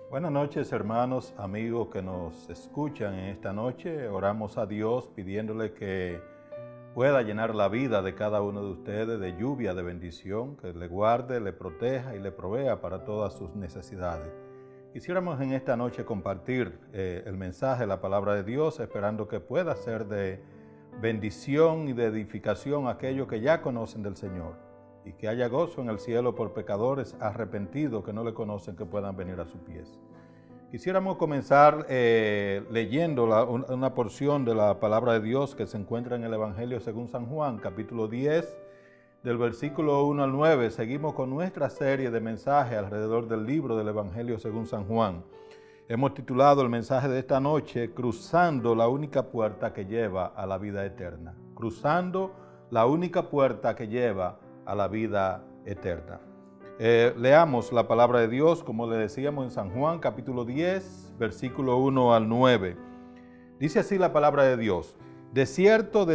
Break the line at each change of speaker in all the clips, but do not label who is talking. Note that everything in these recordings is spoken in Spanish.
Buenas noches, hermanos, amigos que nos escuchan en esta noche. Oramos a Dios pidiéndole que pueda llenar la vida de cada uno de ustedes de lluvia, de bendición, que le guarde, le proteja y le provea para todas sus necesidades. Quisiéramos en esta noche compartir el mensaje, la palabra de Dios, esperando que pueda ser de bendición y de edificación a aquellos que ya conocen del Señor, y que haya gozo en el cielo por pecadores arrepentidos que no le conocen, que puedan venir a sus pies. Quisiéramos comenzar leyendo una porción de la palabra de Dios que se encuentra en el Evangelio según San Juan, capítulo 10, del versículo 1 al 9. Seguimos con nuestra serie de mensajes alrededor del libro del Evangelio según San Juan. Hemos titulado el mensaje de esta noche, Cruzando la única puerta que lleva a la vida eterna. Cruzando la única puerta que lleva a la vida eterna. Leamos la palabra de Dios, como le decíamos en San Juan, capítulo 10, versículo 1 al 9. Dice así la palabra de Dios: de cierto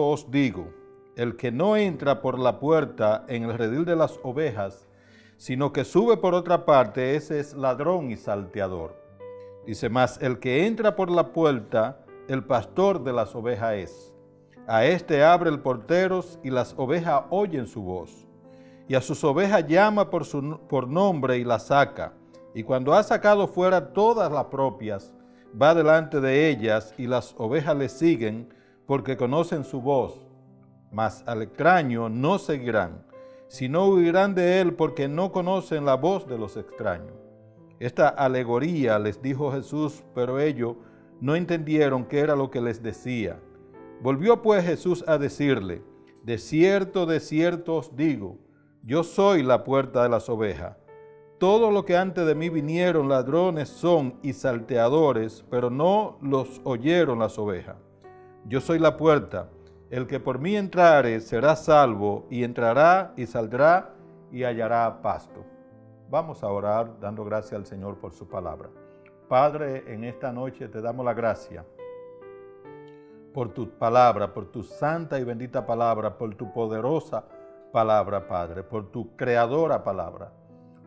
os digo, el que no entra por la puerta en el redil de las ovejas, sino que sube por otra parte, ese es ladrón y salteador. Dice más, el que entra por la puerta, el pastor de las ovejas es. A este abre el portero y las ovejas oyen su voz. Y a sus ovejas llama por nombre y las saca. Y cuando ha sacado fuera todas las propias, va delante de ellas y las ovejas le siguen porque conocen su voz. Mas al extraño no seguirán, sino huirán de él porque no conocen la voz de los extraños. Esta alegoría les dijo Jesús, pero ellos no entendieron qué era lo que les decía. Volvió pues Jesús a decirle, de cierto os digo, yo soy la puerta de las ovejas. Todo lo que antes de mí vinieron ladrones son y salteadores, pero no los oyeron las ovejas. Yo soy la puerta, el que por mí entrare será salvo, y entrará y saldrá y hallará pasto. Vamos a orar dando gracias al Señor por su palabra. Padre, en esta noche te damos la gracia por tu palabra, por tu santa y bendita palabra, por tu poderosa palabra, Padre, por tu creadora palabra.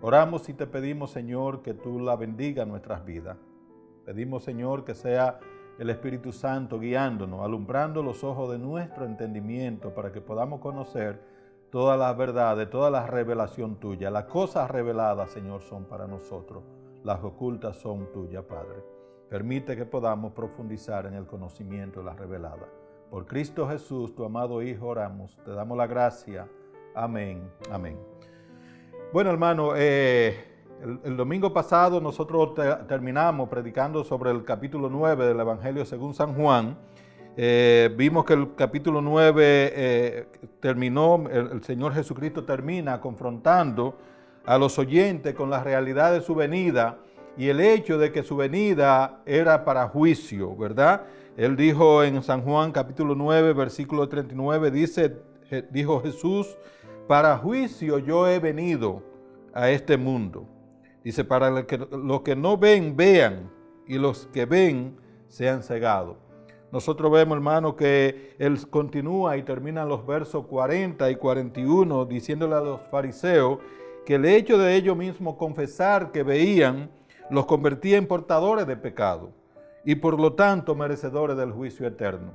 Oramos y te pedimos, Señor, que tú la bendiga en nuestras vidas. Pedimos, Señor, que sea el Espíritu Santo guiándonos, alumbrando los ojos de nuestro entendimiento para que podamos conocer todas las verdades, toda la revelación tuya. Las cosas reveladas, Señor, son para nosotros. Las ocultas son tuyas, Padre. Permite que podamos profundizar en el conocimiento de la revelada. Por Cristo Jesús, tu amado Hijo, oramos. Te damos la gracia. Amén. Amén. Bueno, hermano, el domingo pasado nosotros terminamos predicando sobre el capítulo 9 del Evangelio según San Juan. Vimos que el capítulo 9 terminó, el Señor Jesucristo termina confrontando a los oyentes con la realidad de su venida y el hecho de que su venida era para juicio, ¿verdad? Él dijo en San Juan capítulo 9, versículo 39, dijo Jesús, para juicio yo he venido a este mundo. Dice, para que los que no ven, vean, y los que ven, sean cegados. Nosotros vemos, hermano, que él continúa y termina los versos 40 y 41 diciéndole a los fariseos que el hecho de ellos mismos confesar que veían los convertía en portadores de pecado y por lo tanto merecedores del juicio eterno.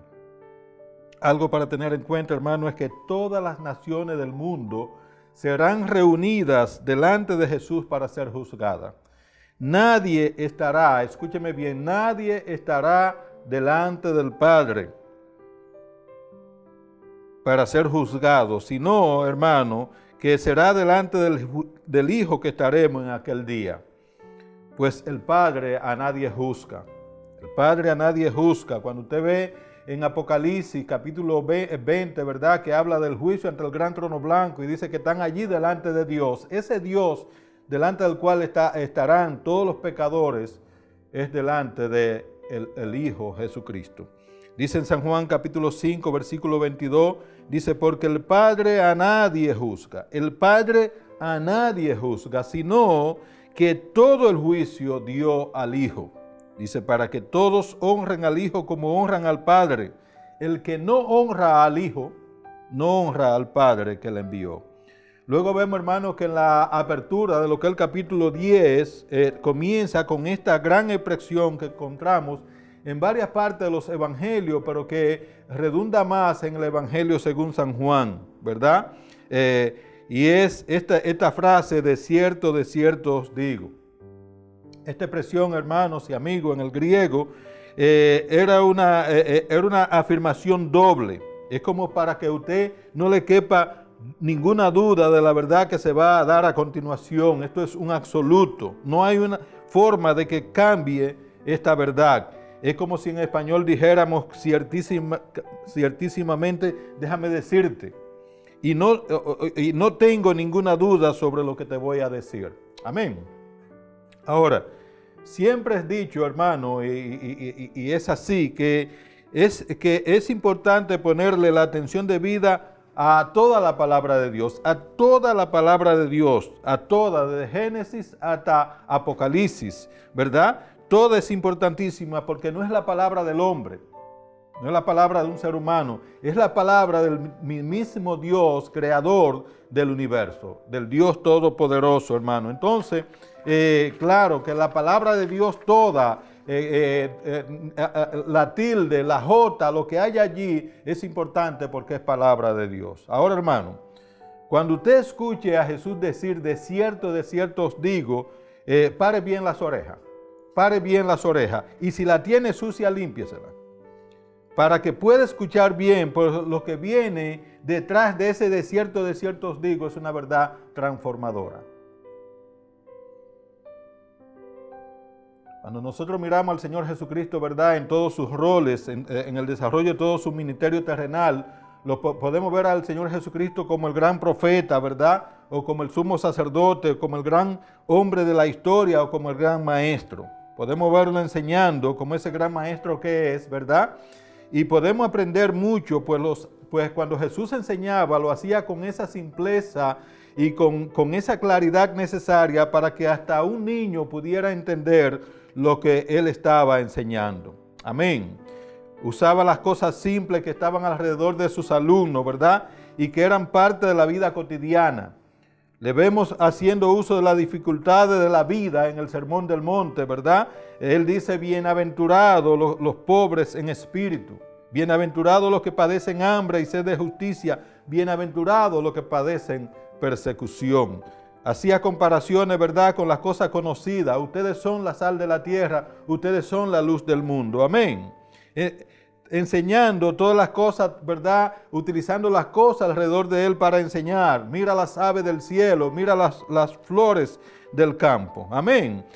Algo para tener en cuenta, hermano, es que todas las naciones del mundo serán reunidas delante de Jesús para ser juzgadas. Nadie estará, escúcheme bien, nadie estará delante del Padre para ser juzgado, sino, hermano, que será delante del Hijo que estaremos en aquel día. Pues el Padre a nadie juzga. El Padre a nadie juzga. Cuando usted ve en Apocalipsis capítulo 20, ¿verdad?, que habla del juicio ante el gran trono blanco y dice que están allí delante de Dios. Ese Dios delante del cual estarán todos los pecadores es delante de el Hijo Jesucristo. Dice en San Juan capítulo 5, versículo 22, dice, porque el Padre a nadie juzga. El Padre a nadie juzga, sino que todo el juicio dio al Hijo. Dice, para que todos honren al Hijo como honran al Padre. El que no honra al Hijo, no honra al Padre que le envió. Luego vemos, hermanos, que en la apertura de lo que es el capítulo 10 comienza con esta gran expresión que encontramos en varias partes de los evangelios, pero que redunda más en el evangelio según San Juan, ¿verdad? Y es esta frase, de cierto os digo. Esta expresión, hermanos y amigos, en el griego, era una afirmación doble. Es como para que a usted no le quepa ninguna duda de la verdad que se va a dar a continuación. Esto es un absoluto. No hay una forma de que cambie esta verdad. Es como si en español dijéramos ciertísimamente, déjame decirte. Y no tengo ninguna duda sobre lo que te voy a decir. Amén. Ahora, siempre es dicho, hermano, y es así, que es importante ponerle la atención debida a toda la palabra de Dios, a toda la palabra de Dios, a toda, desde Génesis hasta Apocalipsis, ¿verdad? Toda es importantísima porque no es la palabra del hombre, no es la palabra de un ser humano, es la palabra del mismo Dios, creador del universo, del Dios todopoderoso, hermano. Entonces, claro que la palabra de Dios toda, la tilde, la jota, lo que hay allí es importante porque es palabra de Dios. Ahora, hermano, cuando usted escuche a Jesús decir de cierto os digo, pare bien las orejas, y si la tiene sucia, límpiesela, para que pueda escuchar bien, pues lo que viene detrás de ese de cierto os digo es una verdad transformadora. Cuando nosotros miramos al Señor Jesucristo, ¿verdad?, en todos sus roles, en el desarrollo de todo su ministerio terrenal, podemos ver al Señor Jesucristo como el gran profeta, ¿verdad?, o como el sumo sacerdote, o como el gran hombre de la historia, o como el gran maestro. Podemos verlo enseñando como ese gran maestro que es, ¿verdad? Y podemos aprender mucho, pues cuando Jesús enseñaba, lo hacía con esa simpleza y con esa claridad necesaria para que hasta un niño pudiera entender lo que él estaba enseñando. Amén. Usaba las cosas simples que estaban alrededor de sus alumnos, ¿verdad?, y que eran parte de la vida cotidiana. Le vemos haciendo uso de las dificultades de la vida en el Sermón del Monte, ¿verdad? Él dice, bienaventurados los pobres en espíritu, bienaventurados los que padecen hambre y sed de justicia, bienaventurados los que padecen persecución. Hacía comparaciones, ¿verdad?, con las cosas conocidas. Ustedes son la sal de la tierra, ustedes son la luz del mundo. Amén. Enseñando todas las cosas, ¿verdad?, utilizando las cosas alrededor de él para enseñar. Mira las aves del cielo, mira las flores del campo. Amén.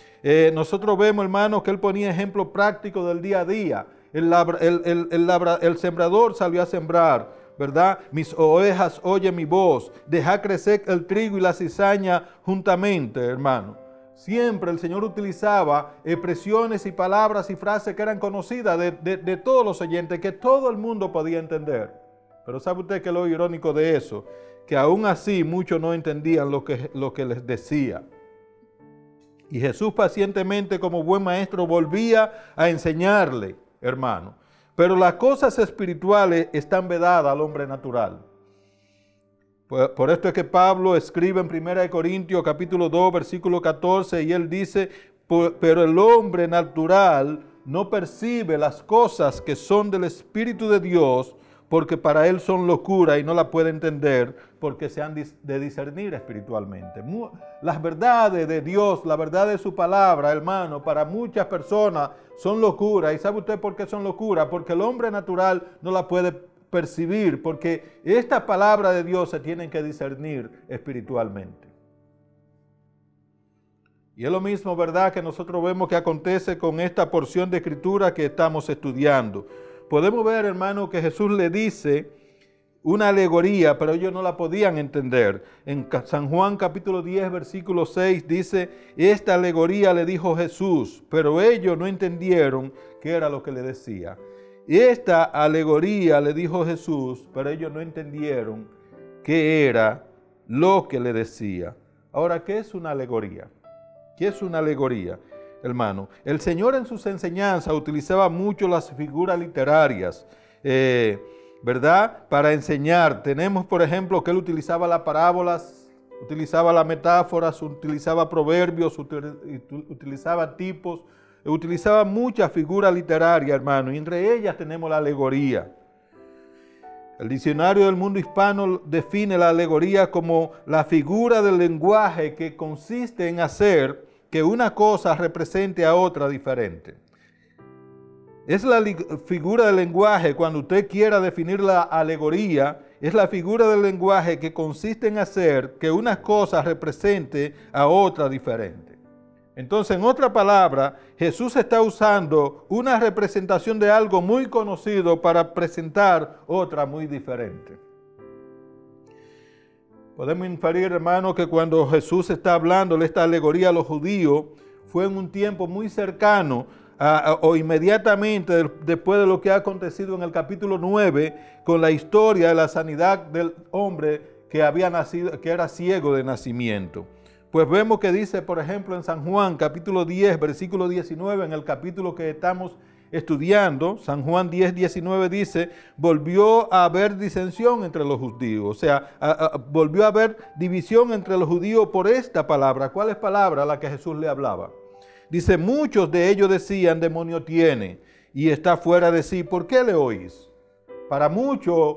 Nosotros vemos, hermanos, que él ponía ejemplos prácticos del día a día. El sembrador salió a sembrar, ¿verdad? Mis ovejas oyen mi voz, deja crecer el trigo y la cizaña juntamente, hermano. Siempre el Señor utilizaba expresiones y palabras y frases que eran conocidas de todos los oyentes, que todo el mundo podía entender. Pero ¿sabe usted qué es lo irónico de eso? Que aún así muchos no entendían lo que les decía. Y Jesús pacientemente, como buen maestro, volvía a enseñarle, hermano. Pero las cosas espirituales están vedadas al hombre natural. Por esto es que Pablo escribe en 1 Corintios capítulo 2, versículo 14, y él dice, pero el hombre natural no percibe las cosas que son del Espíritu de Dios, porque para él son locura y no la puede entender, porque se han de discernir espiritualmente. Las verdades de Dios, la verdad de su palabra, hermano, para muchas personas son locura. ¿Y sabe usted por qué son locura? Porque el hombre natural no la puede percibir, porque esta palabra de Dios se tienen que discernir espiritualmente. Y es lo mismo, ¿verdad?, que nosotros vemos que acontece con esta porción de escritura que estamos estudiando. Podemos ver, hermano, que Jesús le dice una alegoría, pero ellos no la podían entender. En San Juan capítulo 10, versículo 6 dice, esta alegoría le dijo Jesús, pero ellos no entendieron qué era lo que le decía. Esta alegoría le dijo Jesús, pero ellos no entendieron qué era lo que le decía. Ahora, ¿qué es una alegoría? ¿Qué es una alegoría, hermano? El Señor en sus enseñanzas utilizaba mucho las figuras literarias, ¿verdad?, para enseñar. Tenemos, por ejemplo, que él utilizaba las parábolas utilizaba las metáforas, utilizaba proverbios, utilizaba tipos, utilizaba muchas figuras literarias, hermano, y entre ellas tenemos la alegoría. El diccionario del mundo hispano define la alegoría como la figura del lenguaje que consiste en hacer que una cosa represente a otra diferente. Es la figura del lenguaje, cuando usted quiera definir la alegoría, es la figura del lenguaje que consiste en hacer que una cosa represente a otra diferente. Entonces, en otra palabra, Jesús está usando una representación de algo muy conocido para presentar otra muy diferente. Podemos inferir, hermano, que cuando Jesús está hablando de esta alegoría a los judíos, fue en un tiempo muy cercano o inmediatamente después de lo que ha acontecido en el capítulo 9 con la historia de la sanidad del hombre que había nacido, que era ciego de nacimiento. Pues vemos que dice, por ejemplo, en San Juan, capítulo 10, versículo 19, en el capítulo que estamos estudiando, San Juan 10, 19 dice, volvió a haber disensión entre los judíos, o sea, volvió a haber división entre los judíos por esta palabra. ¿Cuál es palabra? La que Jesús le hablaba. Dice, muchos de ellos decían, demonio tiene y está fuera de sí. ¿Por qué le oís? Para muchos,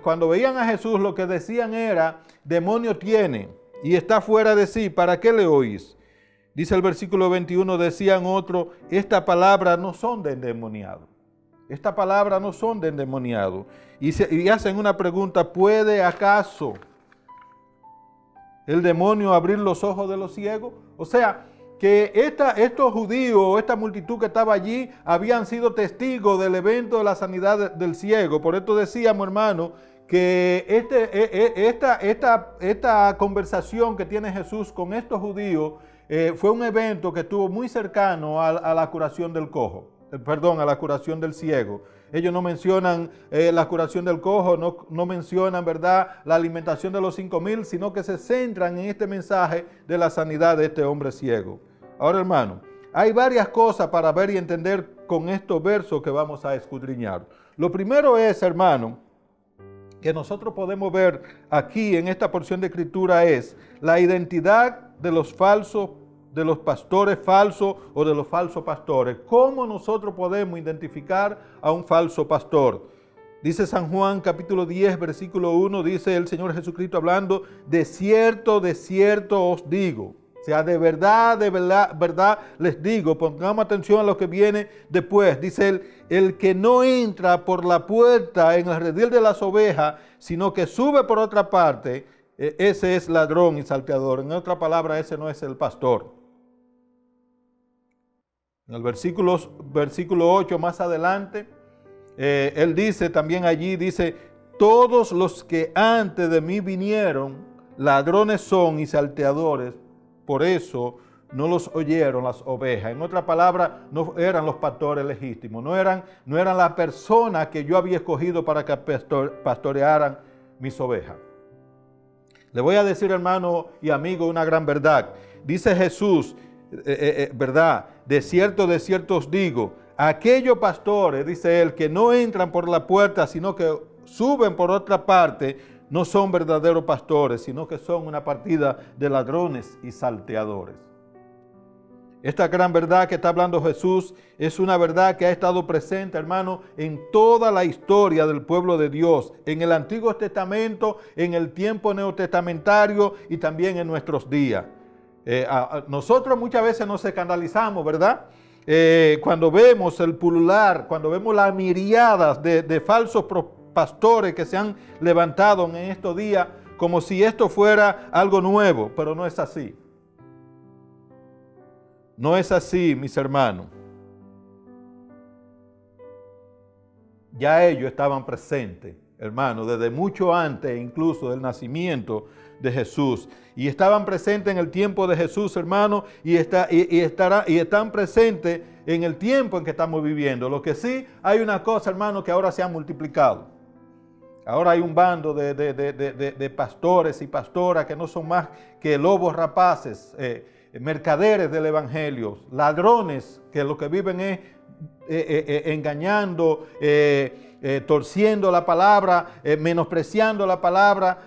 cuando veían a Jesús, lo que decían era, demonio tiene y está fuera de sí. ¿Para qué le oís? Dice el versículo 21, decían otros, esta palabra no son de endemoniado. Esta palabra no son de endemoniado. Y hacen una pregunta, ¿puede acaso el demonio abrir los ojos de los ciegos? O sea, que estos judíos, esta multitud que estaba allí, habían sido testigos del evento de la sanidad del ciego. Por esto decíamos, hermano, que esta conversación que tiene Jesús con estos judíos fue un evento que estuvo muy cercano a la curación del cojo, a la curación del ciego. Ellos no mencionan la curación del cojo, no mencionan, ¿verdad?, la alimentación de los 5,000, sino que se centran en este mensaje de la sanidad de este hombre ciego. Ahora, hermano, hay varias cosas para ver y entender con estos versos que vamos a escudriñar. Lo primero es, hermano, que nosotros podemos ver aquí en esta porción de escritura es la identidad de los pastores falsos o de los falsos pastores. ¿Cómo nosotros podemos identificar a un falso pastor? Dice San Juan capítulo 10, versículo 1, dice el Señor Jesucristo hablando, de cierto os digo. O sea, de verdad les digo, pongamos atención a lo que viene después. Dice él, el que no entra por la puerta en el redil de las ovejas, sino que sube por otra parte, ese es ladrón y salteador. En otra palabra, ese no es el pastor. En el versículo 8 más adelante, él dice también allí, dice, todos los que antes de mí vinieron, ladrones son y salteadores, por eso no los oyeron las ovejas. En otra palabra, no eran los pastores legítimos, no eran las personas que yo había escogido para que pastorearan mis ovejas. Le voy a decir, hermano y amigo, una gran verdad. Dice Jesús, verdad, de cierto os digo, aquellos pastores, dice él, que no entran por la puerta, sino que suben por otra parte, no son verdaderos pastores, sino que son una partida de ladrones y salteadores. Esta gran verdad que está hablando Jesús es una verdad que ha estado presente, hermano, en toda la historia del pueblo de Dios, en el Antiguo Testamento, en el tiempo neotestamentario y también en nuestros días. Nosotros muchas veces nos escandalizamos, ¿verdad? Cuando vemos el pulular, cuando vemos las miriadas de falsos pastores que se han levantado en estos días, como si esto fuera algo nuevo, pero no es así. No es así, mis hermanos. Ya ellos estaban presentes, hermanos, desde mucho antes incluso del nacimiento de Jesús. Y estaban presentes en el tiempo de Jesús, hermano, y están presentes en el tiempo en que estamos viviendo. Lo que sí, hay una cosa, hermano, que ahora se ha multiplicado. Ahora hay un bando de pastores y pastoras que no son más que lobos rapaces, mercaderes del evangelio, ladrones que lo que viven es engañando, torciendo la palabra, menospreciando la palabra,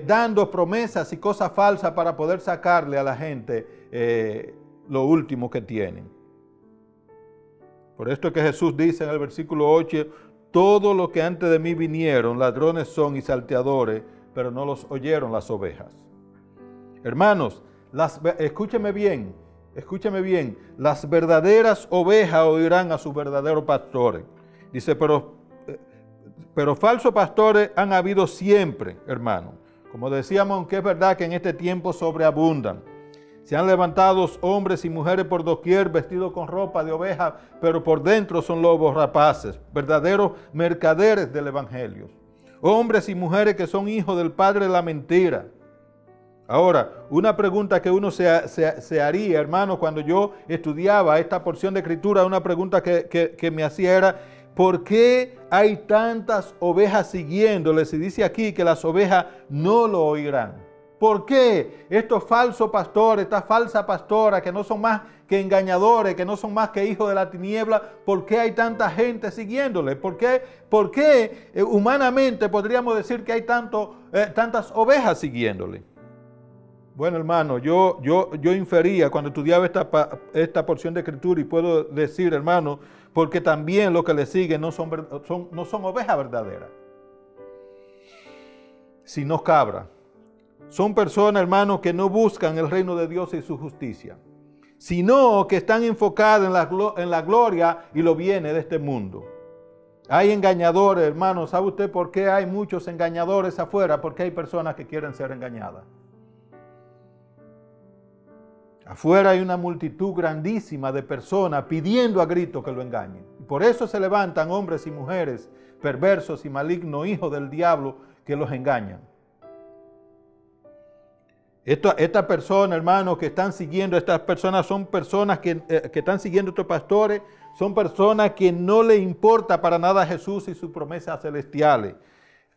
dando promesas y cosas falsas para poder sacarle a la gente lo último que tienen. Por esto es que Jesús dice en el versículo 8, todos los que antes de mí vinieron, ladrones son y salteadores, pero no los oyeron las ovejas. Hermanos, escúcheme bien, las verdaderas ovejas oirán a sus verdaderos pastores. Dice, pero falsos pastores han habido siempre, hermano. Como decíamos, aunque es verdad que en este tiempo sobreabundan. Se han levantado hombres y mujeres por doquier vestidos con ropa de oveja, pero por dentro son lobos rapaces, verdaderos mercaderes del evangelio. Hombres y mujeres que son hijos del padre de la mentira. Ahora, una pregunta que uno se haría, hermano, cuando yo estudiaba esta porción de escritura, una pregunta que me hacía era, ¿por qué hay tantas ovejas siguiéndole? Se dice aquí que las ovejas no lo oirán. ¿Por qué estos falsos pastores, estas falsas pastoras que no son más que engañadores, que no son más que hijos de la tiniebla, por qué hay tanta gente siguiéndole? ¿Por qué humanamente podríamos decir que hay tantas ovejas siguiéndole? Bueno, hermano, yo infería cuando estudiaba esta porción de escritura y puedo decir, hermano, porque también los que le siguen no son ovejas verdaderas, sino cabras. Son personas, hermanos, que no buscan el reino de Dios y su justicia, sino que están enfocadas en la gloria y lo bienes de este mundo. Hay engañadores, hermanos. ¿Sabe usted por qué hay muchos engañadores afuera? Porque hay personas que quieren ser engañadas. Afuera hay una multitud grandísima de personas pidiendo a gritos que lo engañen. Por eso se levantan hombres y mujeres perversos y malignos, hijos del diablo, que los engañan. Esta persona, hermanos, que están siguiendo, estas personas son personas que están siguiendo a estos pastores, son personas que no le importa para nada a Jesús y sus promesas celestiales.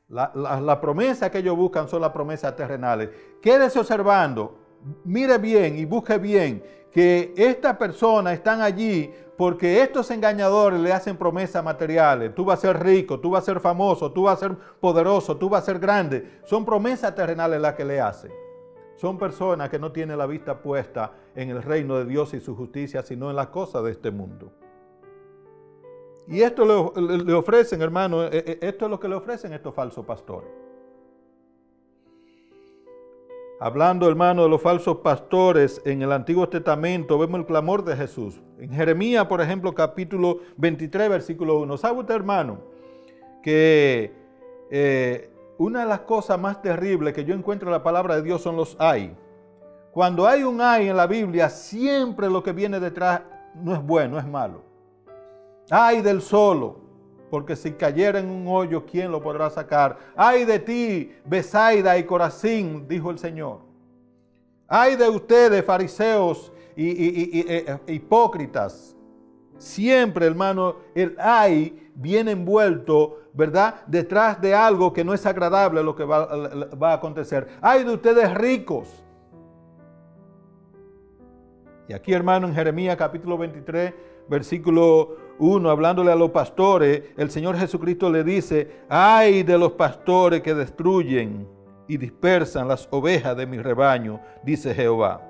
La promesa que ellos buscan son las promesas terrenales. Quédese observando, mire bien y busque bien que estas personas están allí porque estos engañadores le hacen promesas materiales. Tú vas a ser rico, tú vas a ser famoso, tú vas a ser poderoso, tú vas a ser grande. Son promesas terrenales las que le hacen. Son personas que no tienen la vista puesta en el reino de Dios y su justicia, sino en las cosas de este mundo. Y esto le ofrecen, hermano, esto es lo que le ofrecen estos falsos pastores. Hablando, hermano, de los falsos pastores, en el Antiguo Testamento vemos el clamor de Jesús. En Jeremías, por ejemplo, capítulo 23, versículo 1. ¿Sabe usted, hermano, que una de las cosas más terribles que yo encuentro en la palabra de Dios son los ay? Cuando hay un ay en la Biblia, siempre lo que viene detrás no es bueno, es malo. Ay del solo, porque si cayera en un hoyo, ¿quién lo podrá sacar? Ay de ti, Betsaida y Corazín, dijo el Señor. Ay de ustedes, fariseos y hipócritas. Siempre, hermano, el ay viene envuelto, ¿verdad?, detrás de algo que no es agradable lo que va a acontecer. Ay de ustedes ricos. Y aquí, hermano, en Jeremías capítulo 23, versículo 1, hablándole a los pastores, el Señor Jesucristo le dice: ay de los pastores que destruyen y dispersan las ovejas de mi rebaño, dice Jehová.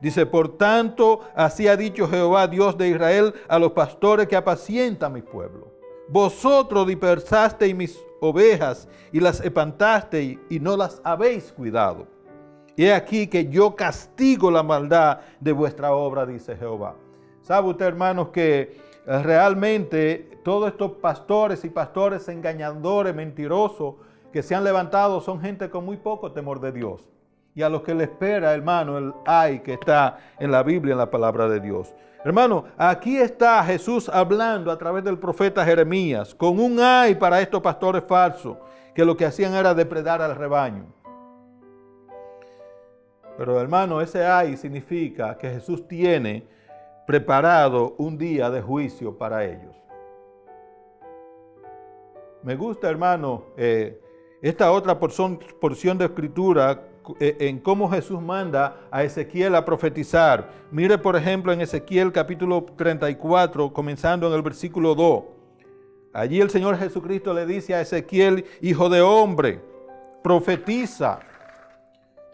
Dice: por tanto, así ha dicho Jehová, Dios de Israel, a los pastores que apacientan mi pueblo. Vosotros dispersasteis mis ovejas y las espantasteis y no las habéis cuidado. Y he aquí que yo castigo la maldad de vuestra obra, dice Jehová. ¿Sabe usted, hermanos, que realmente todos estos pastores y pastores engañadores, mentirosos, que se han levantado, son gente con muy poco temor de Dios? Y a los que le espera, hermano, el ay que está en la Biblia, en la palabra de Dios. Hermano, aquí está Jesús hablando a través del profeta Jeremías, con un ay para estos pastores falsos, que lo que hacían era depredar al rebaño. Pero, hermano, ese ay significa que Jesús tiene preparado un día de juicio para ellos. Me gusta, hermano, esta otra porción de escritura en cómo Jesús manda a Ezequiel a profetizar. Mire, por ejemplo, en Ezequiel capítulo 34, comenzando en el versículo 2. Allí el Señor Jesucristo le dice a Ezequiel: hijo de hombre, profetiza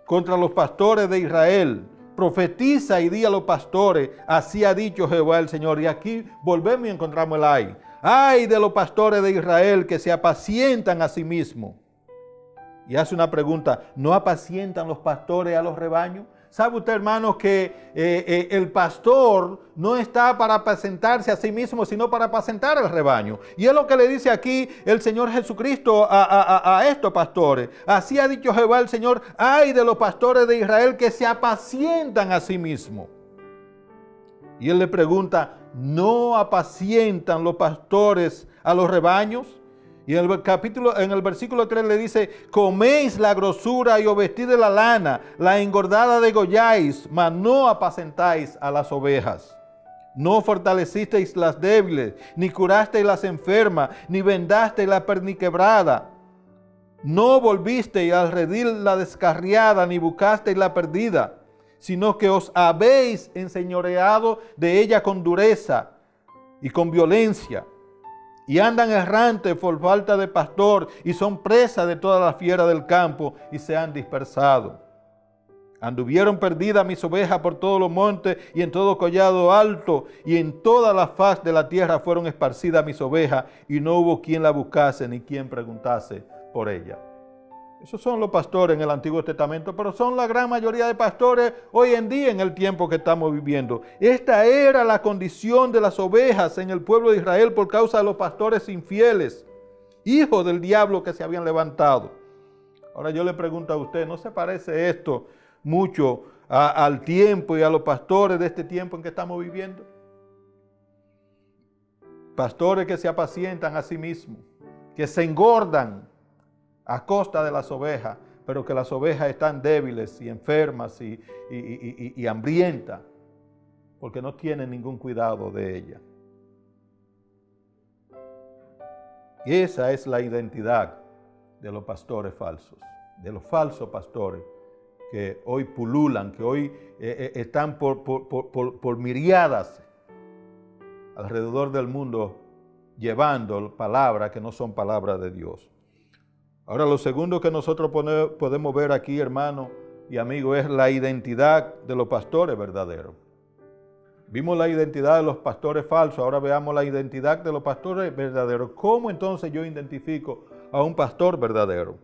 contra los pastores de Israel. Profetiza y di a los pastores: así ha dicho Jehová el Señor. Y aquí volvemos y encontramos el ay. Ay de los pastores de Israel que se apacientan a sí mismos. Y hace una pregunta: ¿no apacientan los pastores a los rebaños? ¿Sabe usted, hermanos, que el pastor no está para apacentarse a sí mismo, sino para apacentar al rebaño? Y es lo que le dice aquí el Señor Jesucristo a estos pastores. Así ha dicho Jehová el Señor: ay de los pastores de Israel que se apacientan a sí mismos. Y él le pregunta: ¿no apacientan los pastores a los rebaños? Y en el versículo 3 le dice: coméis la grosura y os vestís de la lana, la engordada degolláis, mas no apacentáis a las ovejas. No fortalecisteis las débiles, ni curasteis las enfermas, ni vendasteis la perniquebrada. No volvisteis al redil la descarriada, ni buscasteis la perdida, sino que os habéis enseñoreado de ella con dureza y con violencia. Y andan errantes por falta de pastor, y son presa de todas las fieras del campo, y se han dispersado. Anduvieron perdidas mis ovejas por todos los montes, y en todo collado alto, y en toda la faz de la tierra fueron esparcidas mis ovejas, y no hubo quien la buscase, ni quien preguntase por ella. Esos son los pastores en el Antiguo Testamento, pero son la gran mayoría de pastores hoy en día en el tiempo que estamos viviendo. Esta era la condición de las ovejas en el pueblo de Israel por causa de los pastores infieles, hijos del diablo que se habían levantado. Ahora yo le pregunto a usted, ¿no se parece esto mucho al tiempo y a los pastores de este tiempo en que estamos viviendo? Pastores que se apacientan a sí mismos, que se engordan a costa de las ovejas, pero que las ovejas están débiles y enfermas y hambrientas, porque no tienen ningún cuidado de ellas. Y esa es la identidad de los pastores falsos, de los falsos pastores que hoy pululan, que hoy están por miriadas alrededor del mundo llevando palabras que no son palabras de Dios. Ahora, lo segundo que nosotros podemos ver aquí, hermano y amigo, es la identidad de los pastores verdaderos. Vimos la identidad de los pastores falsos, ahora veamos la identidad de los pastores verdaderos. ¿Cómo entonces yo identifico a un pastor verdadero?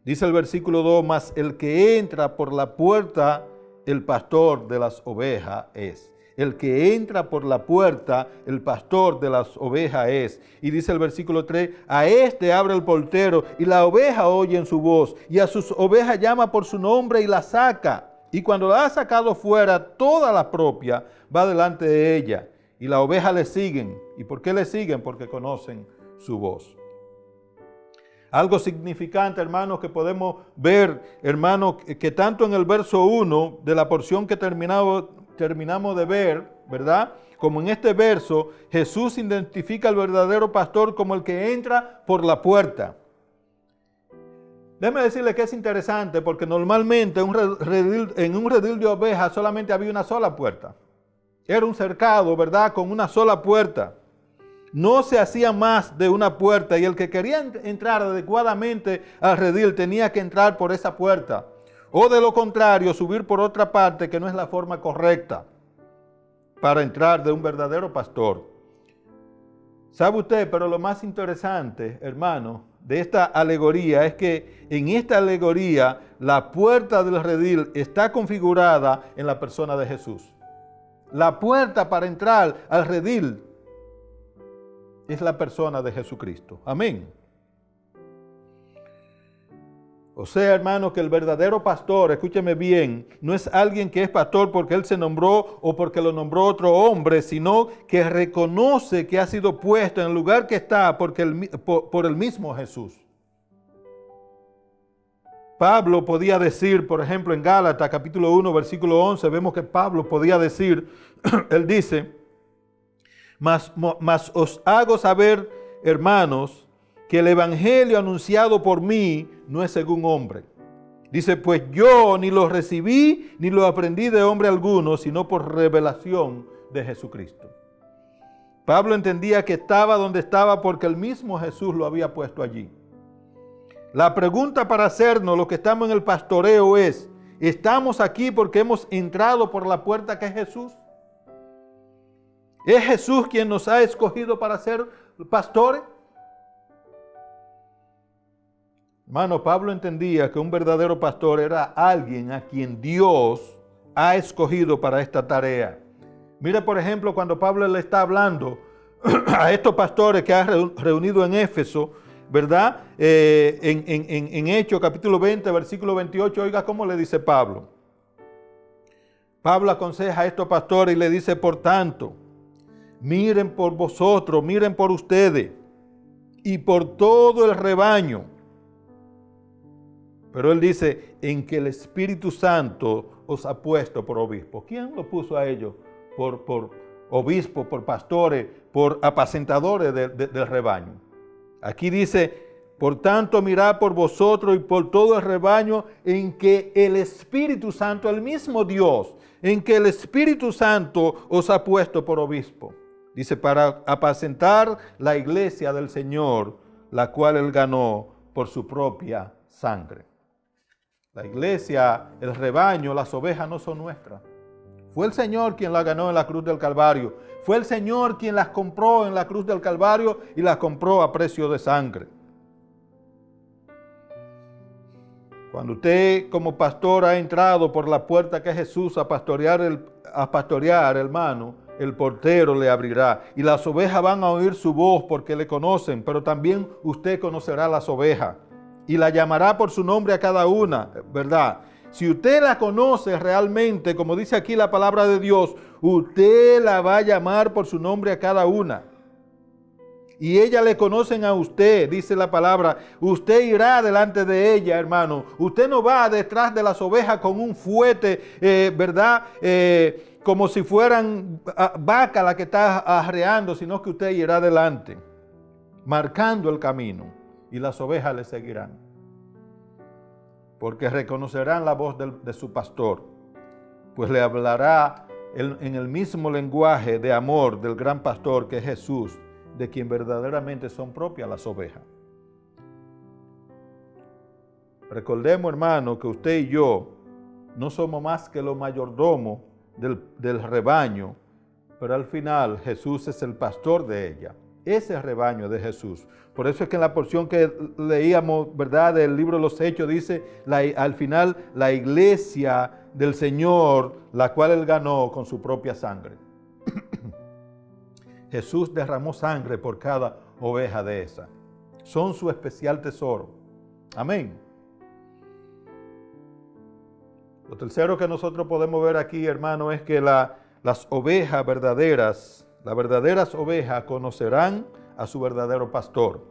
Dice el versículo 2, mas el que entra por la puerta, el pastor de las ovejas es. El que entra por la puerta, el pastor de las ovejas es. Y dice el versículo 3, a este abre el portero y la oveja oye en su voz y a sus ovejas llama por su nombre y la saca. Y cuando la ha sacado fuera, toda la propia va delante de ella y las ovejas le siguen. ¿Y por qué le siguen? Porque conocen su voz. Algo significante, hermanos, que podemos ver, hermanos, que tanto en el verso 1 de la porción que terminamos de ver, ¿verdad? Como en este verso, Jesús identifica al verdadero pastor como el que entra por la puerta. Déjeme decirle que es interesante porque normalmente en un redil de ovejas solamente había una sola puerta. Era un cercado, ¿verdad? Con una sola puerta. No se hacía más de una puerta y el que quería entrar adecuadamente al redil tenía que entrar por esa puerta. O de lo contrario, subir por otra parte que no es la forma correcta para entrar de un verdadero pastor. ¿Sabe usted? Pero lo más interesante, hermano, de esta alegoría es que en esta alegoría la puerta del redil está configurada en la persona de Jesús. La puerta para entrar al redil es la persona de Jesucristo. Amén. O sea, hermano, que el verdadero pastor, escúcheme bien, no es alguien que es pastor porque él se nombró o porque lo nombró otro hombre, sino que reconoce que ha sido puesto en el lugar que está por el mismo Jesús. Pablo podía decir, por ejemplo, en Gálatas capítulo 1, versículo 11, vemos que Pablo podía decir, él dice, mas os hago saber, hermanos, que el evangelio anunciado por mí no es según hombre. Dice, pues yo ni lo recibí ni lo aprendí de hombre alguno, sino por revelación de Jesucristo. Pablo entendía que estaba donde estaba porque el mismo Jesús lo había puesto allí. La pregunta para hacernos, los que estamos en el pastoreo, es, ¿estamos aquí porque hemos entrado por la puerta que es Jesús? ¿Es Jesús quien nos ha escogido para ser pastores? Hermano, Pablo entendía que un verdadero pastor era alguien a quien Dios ha escogido para esta tarea. Mire, por ejemplo, cuando Pablo le está hablando a estos pastores que ha reunido en Éfeso, ¿verdad? En Hechos capítulo 20, versículo 28, oiga cómo le dice Pablo. Pablo aconseja a estos pastores y le dice, por tanto, miren por vosotros, miren por ustedes y por todo el rebaño. Pero él dice, en que el Espíritu Santo os ha puesto por obispo. ¿Quién lo puso a ellos? Por obispos, por pastores, por apacentadores del rebaño. Aquí dice, por tanto, mirad por vosotros y por todo el rebaño en que el Espíritu Santo, el mismo Dios, en que el Espíritu Santo os ha puesto por obispo. Dice, para apacentar la iglesia del Señor, la cual él ganó por su propia sangre. La iglesia, el rebaño, las ovejas no son nuestras. Fue el Señor quien las ganó en la cruz del Calvario. Fue el Señor quien las compró en la cruz del Calvario y las compró a precio de sangre. Cuando usted como pastor ha entrado por la puerta que es Jesús a pastorear, hermano, el portero le abrirá. Y las ovejas van a oír su voz porque le conocen, pero también usted conocerá las ovejas. Y la llamará por su nombre a cada una, ¿verdad? Si usted la conoce realmente, como dice aquí la palabra de Dios, usted la va a llamar por su nombre a cada una. Y ellas le conocen a usted, dice la palabra. Usted irá delante de ella, hermano. Usted no va detrás de las ovejas con un fuete, ¿verdad? Como si fueran vacas la que está arreando, sino que usted irá delante, marcando el camino. Y las ovejas le seguirán. Porque reconocerán la voz de su pastor. Pues le hablará en el mismo lenguaje de amor del gran pastor que es Jesús, de quien verdaderamente son propias las ovejas. Recordemos, hermano, que usted y yo no somos más que los mayordomos del rebaño, pero al final Jesús es el pastor de ella. Ese rebaño de Jesús. Por eso es que en la porción que leíamos, ¿verdad?, del libro de los Hechos, dice al final la iglesia del Señor, la cual él ganó con su propia sangre. Jesús derramó sangre por cada oveja de esa. Son su especial tesoro. Amén. Lo tercero que nosotros podemos ver aquí, hermano, es que las ovejas verdaderas, las verdaderas ovejas conocerán a su verdadero pastor.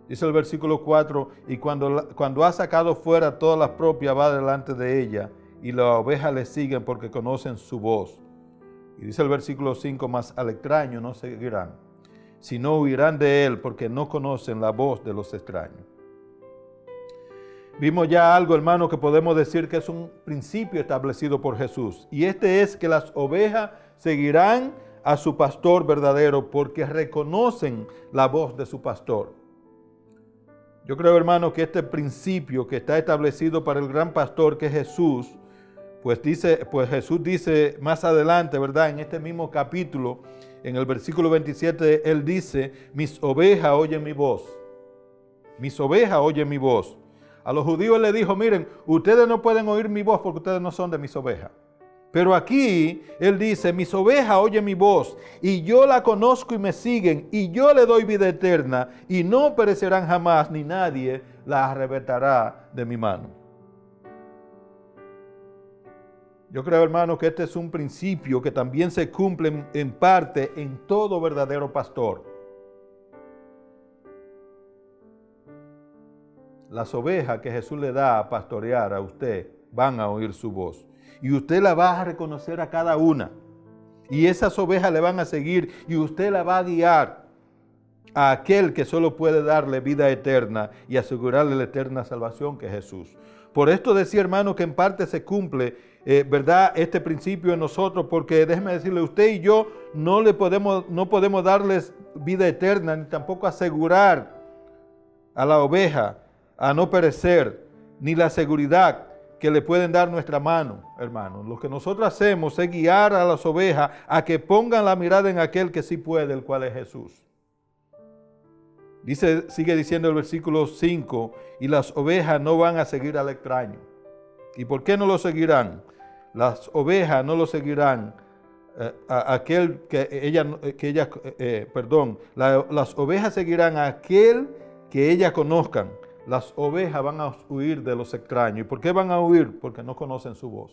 Dice el versículo 4, y cuando ha sacado fuera todas las propias, va delante de ella, y las ovejas le siguen porque conocen su voz. Y dice el versículo 5, mas al extraño no seguirán, sino huirán de él porque no conocen la voz de los extraños. Vimos ya algo, hermano, que podemos decir que es un principio establecido por Jesús. Y este es que las ovejas seguirán a su pastor verdadero porque reconocen la voz de su pastor. Yo creo, hermano, que este principio que está establecido para el gran pastor que es Jesús, pues Jesús dice más adelante, ¿verdad? En este mismo capítulo, en el versículo 27, él dice, mis ovejas oyen mi voz. Mis ovejas oyen mi voz. A los judíos él le dijo, miren, ustedes no pueden oír mi voz porque ustedes no son de mis ovejas. Pero aquí él dice, mis ovejas oyen mi voz y yo la conozco y me siguen y yo le doy vida eterna y no perecerán jamás ni nadie la arrebatará de mi mano. Yo creo, hermano, que este es un principio que también se cumple en parte en todo verdadero pastor. Las ovejas que Jesús le da a pastorear a usted van a oír su voz. Y usted la va a reconocer a cada una. Y esas ovejas le van a seguir y usted la va a guiar a aquel que solo puede darle vida eterna y asegurarle la eterna salvación, que es Jesús. por esto decía, hermano, que en parte se cumple, ¿verdad?, este principio en nosotros, porque déjeme decirle, usted y yo no podemos darles vida eterna, ni tampoco asegurar a la oveja a no perecer, ni la seguridad que le pueden dar nuestra mano, hermano. Lo que nosotros hacemos es guiar a las ovejas a que pongan la mirada en aquel que sí puede, el cual es Jesús. Sigue diciendo el versículo 5, y las ovejas no van a seguir al extraño. ¿Y por qué no lo seguirán? Las ovejas no lo seguirán las ovejas seguirán a aquel que ellas conozcan. Las ovejas van a huir de los extraños. ¿Y por qué van a huir? Porque no conocen su voz.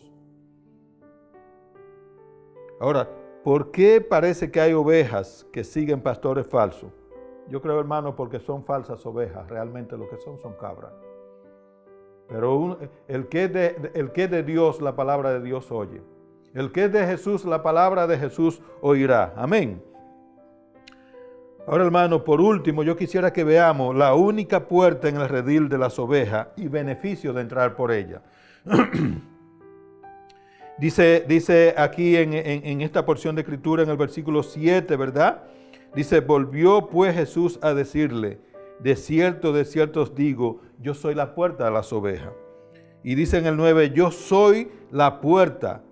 Ahora, ¿por qué parece que hay ovejas que siguen pastores falsos? Yo creo, hermano, porque son falsas ovejas. Realmente lo que son cabras. Pero el que es de Dios, la palabra de Dios oye. El que es de Jesús, la palabra de Jesús oirá. Amén. Ahora, hermano, por último, yo quisiera que veamos la única puerta en el redil de las ovejas y beneficio de entrar por ella. Dice aquí en esta porción de escritura, en el versículo 7, ¿verdad? Dice, volvió pues Jesús a decirle, de cierto os digo, yo soy la puerta de las ovejas. Y dice en el 9, yo soy la puerta,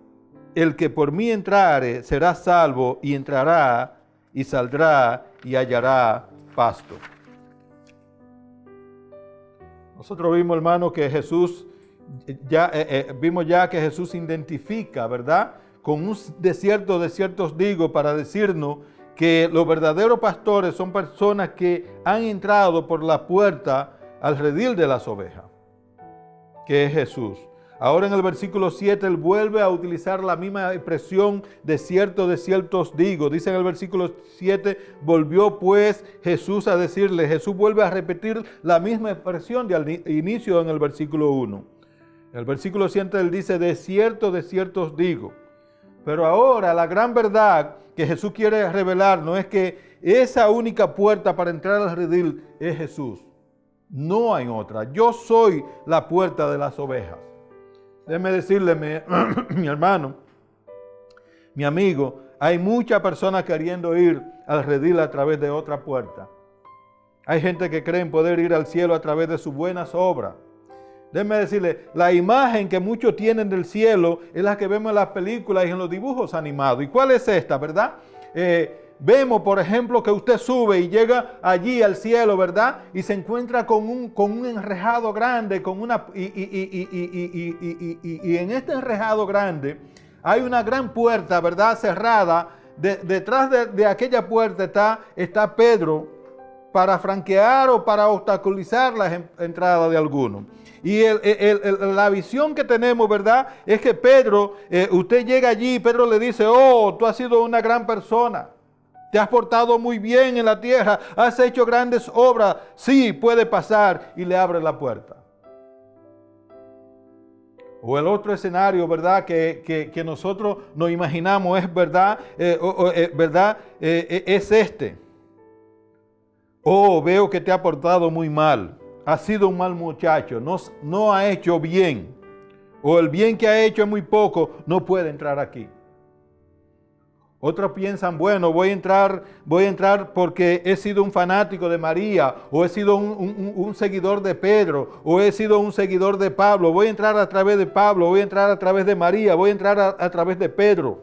el que por mí entrare será salvo y entrará y saldrá y hallará pasto. Nosotros vimos, hermano, que Jesús, vimos ya que Jesús identifica, ¿verdad?, con un de cierto os digo, para decirnos que los verdaderos pastores son personas que han entrado por la puerta al redil de las ovejas, que es Jesús. Ahora en el versículo 7 él vuelve a utilizar la misma expresión de cierto os digo. Dice en el versículo 7, volvió pues Jesús a decirle. Jesús vuelve a repetir la misma expresión de al inicio en el versículo 1. En el versículo 7 él dice, de cierto os digo. Pero ahora la gran verdad que Jesús quiere revelarnos es que esa única puerta para entrar al redil es Jesús. No hay otra. Yo soy la puerta de las ovejas. Déjeme decirle, mi hermano, mi amigo, hay muchas personas queriendo ir al redil a través de otra puerta. Hay gente que cree poder ir al cielo a través de sus buenas obras. Déjeme decirle, la imagen que muchos tienen del cielo es la que vemos en las películas y en los dibujos animados. ¿Y cuál es esta, verdad? Vemos, por ejemplo, que usted sube y llega allí al cielo, ¿verdad? Y se encuentra con un enrejado grande, y en este enrejado grande hay una gran puerta, ¿verdad?, cerrada. Detrás de aquella puerta está Pedro para franquear o para obstaculizar la entrada de alguno. Y la visión que tenemos, ¿verdad?, es que Pedro, usted llega allí y Pedro le dice, oh, tú has sido una gran persona. Te has portado muy bien en la tierra, has hecho grandes obras. Sí, puede pasar, y le abre la puerta. O el otro escenario, ¿verdad?, que nosotros nos imaginamos es verdad, es este. Oh, veo que te ha portado muy mal. Ha sido un mal muchacho, no ha hecho bien. O el bien que ha hecho es muy poco, no puede entrar aquí. Otros piensan, bueno, voy a entrar porque he sido un fanático de María, o he sido un seguidor de Pedro, o he sido un seguidor de Pablo. Voy a entrar a través de Pablo, voy a entrar a través de María, voy a entrar a través de Pedro.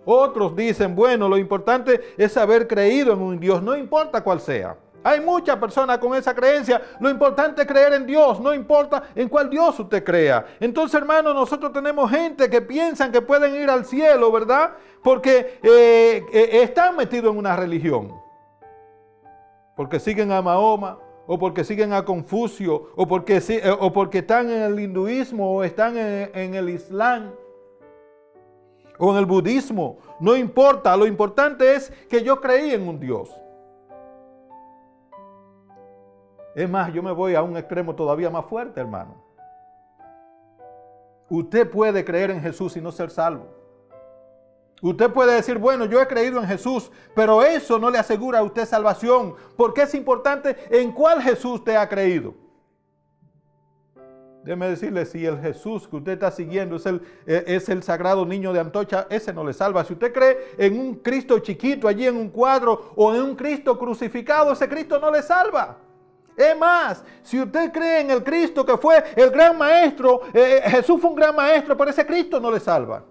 Otros dicen, bueno, lo importante es haber creído en un Dios, no importa cuál sea. Hay muchas personas con esa creencia. Lo importante es creer en Dios, no importa en cuál Dios usted crea. Entonces, hermano, nosotros tenemos gente que piensan que pueden ir al cielo, ¿verdad?, porque están metidos en una religión. Porque siguen a Mahoma, o porque siguen a Confucio, o porque están en el hinduismo, o están en el islam, o en el budismo. No importa, lo importante es que yo creí en un Dios. Es más, yo me voy a un extremo todavía más fuerte, hermano. Usted puede creer en Jesús y no ser salvo. Usted puede decir, bueno, yo he creído en Jesús, pero eso no le asegura a usted salvación, porque es importante en cuál Jesús usted ha creído. Déjeme decirle, si el Jesús que usted está siguiendo es el sagrado niño de Antocha, ese no le salva. Si usted cree en un Cristo chiquito allí en un cuadro o en un Cristo crucificado, ese Cristo no le salva. Es más, si usted cree en el Cristo que fue el gran maestro, Jesús fue un gran maestro, pero ese Cristo no le salva.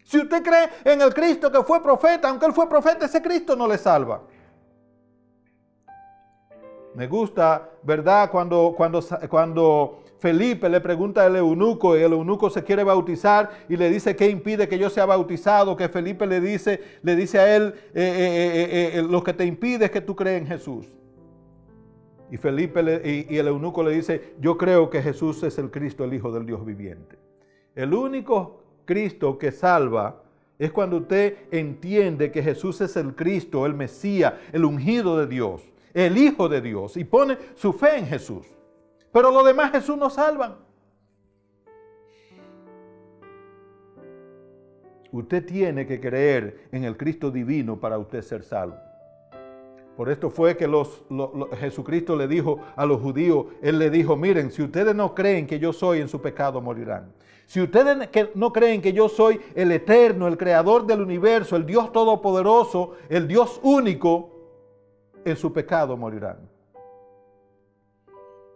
Si usted cree en el Cristo que fue profeta, aunque él fue profeta, ese Cristo no le salva. Me gusta, ¿verdad? Cuando Felipe le pregunta al eunuco y el eunuco se quiere bautizar y le dice ¿qué impide que yo sea bautizado? Que Felipe le dice a él, lo que te impide es que tú crees en Jesús. Y Felipe y el eunuco le dice, yo creo que Jesús es el Cristo, el Hijo del Dios viviente. El único Cristo que salva es cuando usted entiende que Jesús es el Cristo, el Mesías, el ungido de Dios, el Hijo de Dios, y pone su fe en Jesús. Pero los demás Jesús no salvan. Usted tiene que creer en el Cristo divino para usted ser salvo. Por esto fue que Jesucristo le dijo a los judíos, Él le dijo, miren, si ustedes no creen que yo soy, en su pecado morirán. Si ustedes no creen que yo soy el eterno, el creador del universo, el Dios todopoderoso, el Dios único, en su pecado morirán.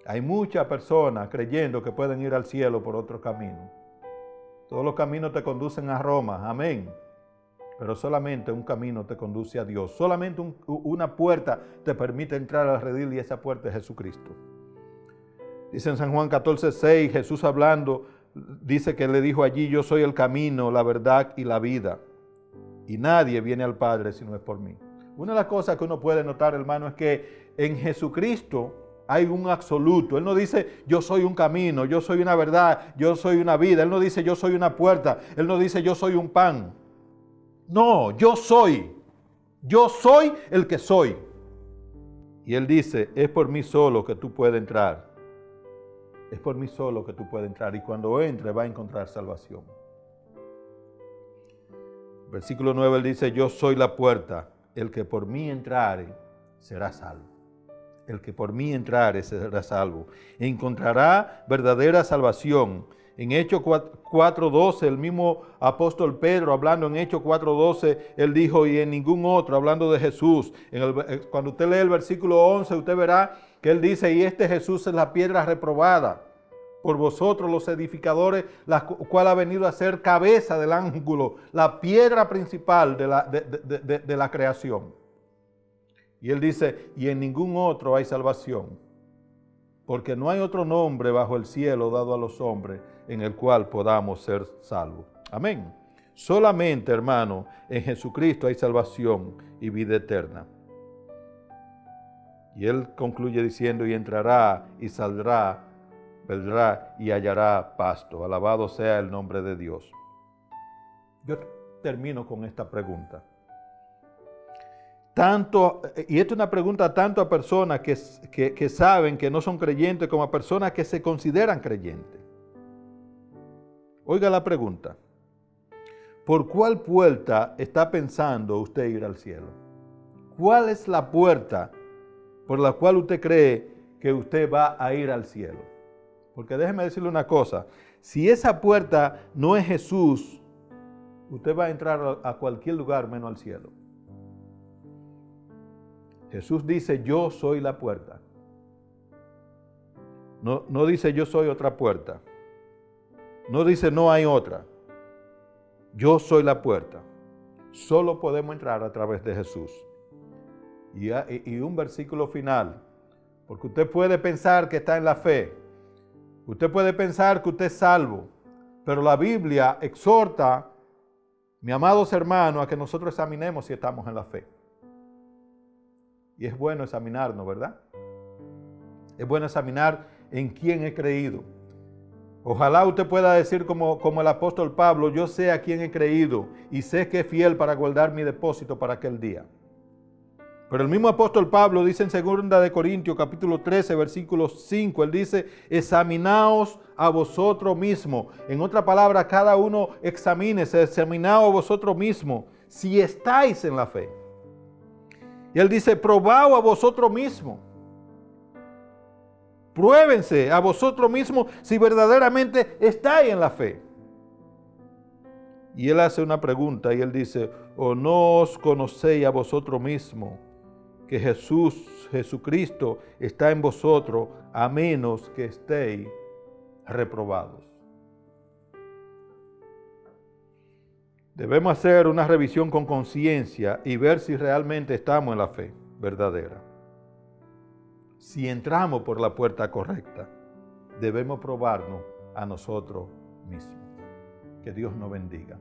Hay muchas personas creyendo que pueden ir al cielo por otro camino. Todos los caminos te conducen a Roma, amén. Pero solamente un camino te conduce a Dios. Solamente una puerta te permite entrar al redil y esa puerta es Jesucristo. Dice en San Juan 14:6, Jesús hablando, dice que le dijo allí, yo soy el camino, la verdad y la vida. Y nadie viene al Padre si no es por mí. Una de las cosas que uno puede notar, hermano, es que en Jesucristo hay un absoluto. Él no dice, yo soy un camino, yo soy una verdad, yo soy una vida. Él no dice, yo soy una puerta. Él no dice, yo soy un pan. No, yo soy el que soy. Y Él dice, es por mí solo que tú puedes entrar. Es por mí solo que tú puedes entrar. Y cuando entre va a encontrar salvación. Versículo 9, Él dice, yo soy la puerta. El que por mí entrare será salvo. El que por mí entrare será salvo. Encontrará verdadera salvación. En Hechos 4:12, el mismo apóstol Pedro, hablando en Hechos 4:12, él dijo, y en ningún otro, hablando de Jesús. Cuando usted lee el versículo 11, usted verá que él dice, y este Jesús es la piedra reprobada por vosotros los edificadores, la cual ha venido a ser cabeza del ángulo, la piedra principal de la creación. Y él dice, y en ningún otro hay salvación, porque no hay otro nombre bajo el cielo dado a los hombres en el cual podamos ser salvos. Amén. Solamente, hermano, en Jesucristo hay salvación y vida eterna. Y él concluye diciendo, y entrará y saldrá, vendrá y hallará pasto. Alabado sea el nombre de Dios. Yo termino con esta pregunta. Y esta es una pregunta tanto a personas que saben que no son creyentes como a personas que se consideran creyentes. Oiga la pregunta. ¿Por cuál puerta está pensando usted ir al cielo? ¿Cuál es la puerta por la cual usted cree que usted va a ir al cielo? Porque déjeme decirle una cosa. Si esa puerta no es Jesús, usted va a entrar a cualquier lugar menos al cielo. Jesús dice, yo soy la puerta. No dice, yo soy otra puerta. No dice, no hay otra. Yo soy la puerta. Solo podemos entrar a través de Jesús. Y un versículo final. Porque usted puede pensar que está en la fe. Usted puede pensar que usted es salvo. Pero la Biblia exhorta, mis amados hermanos, a que nosotros examinemos si estamos en la fe. Y es bueno examinarnos, ¿verdad? Es bueno examinar en quién he creído. Ojalá usted pueda decir como el apóstol Pablo, yo sé a quién he creído y sé que es fiel para guardar mi depósito para aquel día. Pero el mismo apóstol Pablo dice en 2 Corintios capítulo 13, versículo 5, él dice, examinaos a vosotros mismos. En otra palabra, cada uno examínese, examinaos a vosotros mismos si estáis en la fe. Y él dice, probaos a vosotros mismos. Pruébense a vosotros mismos si verdaderamente estáis en la fe. Y él hace una pregunta y él dice, ¿o no os conocéis a vosotros mismos que Jesucristo está en vosotros, a menos que estéis reprobados? Debemos hacer una revisión con conciencia y ver si realmente estamos en la fe verdadera. Si entramos por la puerta correcta, debemos probarnos a nosotros mismos. Que Dios nos bendiga.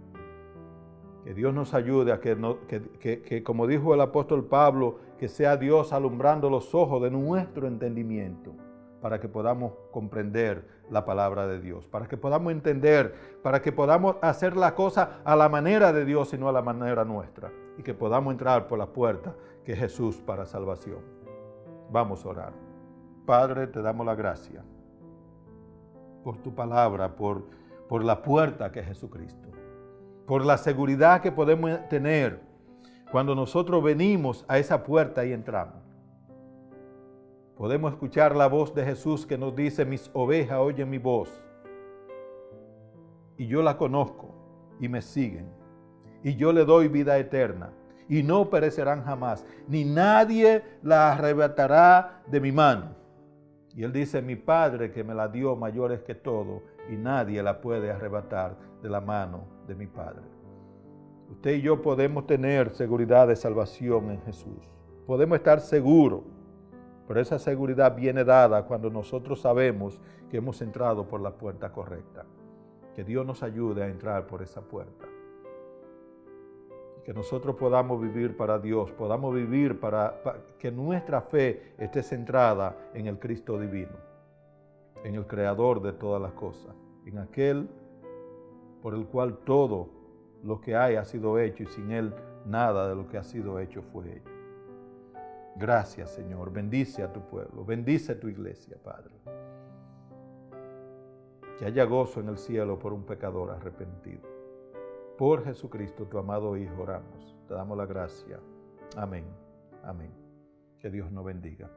Que Dios nos ayude a que, como dijo el apóstol Pablo, que sea Dios alumbrando los ojos de nuestro entendimiento para que podamos comprender la palabra de Dios, para que podamos entender, para que podamos hacer la cosa a la manera de Dios y no a la manera nuestra, y que podamos entrar por la puerta que es Jesús para salvación. Vamos a orar. Padre, te damos la gracia por tu palabra, por la puerta que es Jesucristo, por la seguridad que podemos tener cuando nosotros venimos a esa puerta y entramos. Podemos escuchar la voz de Jesús que nos dice, mis ovejas oyen mi voz, y yo la conozco, y me siguen, y yo le doy vida eterna, y no perecerán jamás, ni nadie la arrebatará de mi mano. Y él dice, mi Padre que me la dio mayor es que todo, y nadie la puede arrebatar de la mano de mi Padre. Usted y yo podemos tener seguridad de salvación en Jesús. Podemos estar seguros, pero esa seguridad viene dada cuando nosotros sabemos que hemos entrado por la puerta correcta. Que Dios nos ayude a entrar por esa puerta. Que nosotros podamos vivir para Dios, podamos vivir para que nuestra fe esté centrada en el Cristo divino, en el Creador de todas las cosas, en aquel por el cual todo lo que hay ha sido hecho y sin Él nada de lo que ha sido hecho fue hecho. Gracias, Señor. Bendice a tu pueblo, bendice a tu iglesia, Padre. Que haya gozo en el cielo por un pecador arrepentido. Por Jesucristo, tu amado Hijo, oramos. Te damos la gracia. Amén. Amén. Que Dios nos bendiga.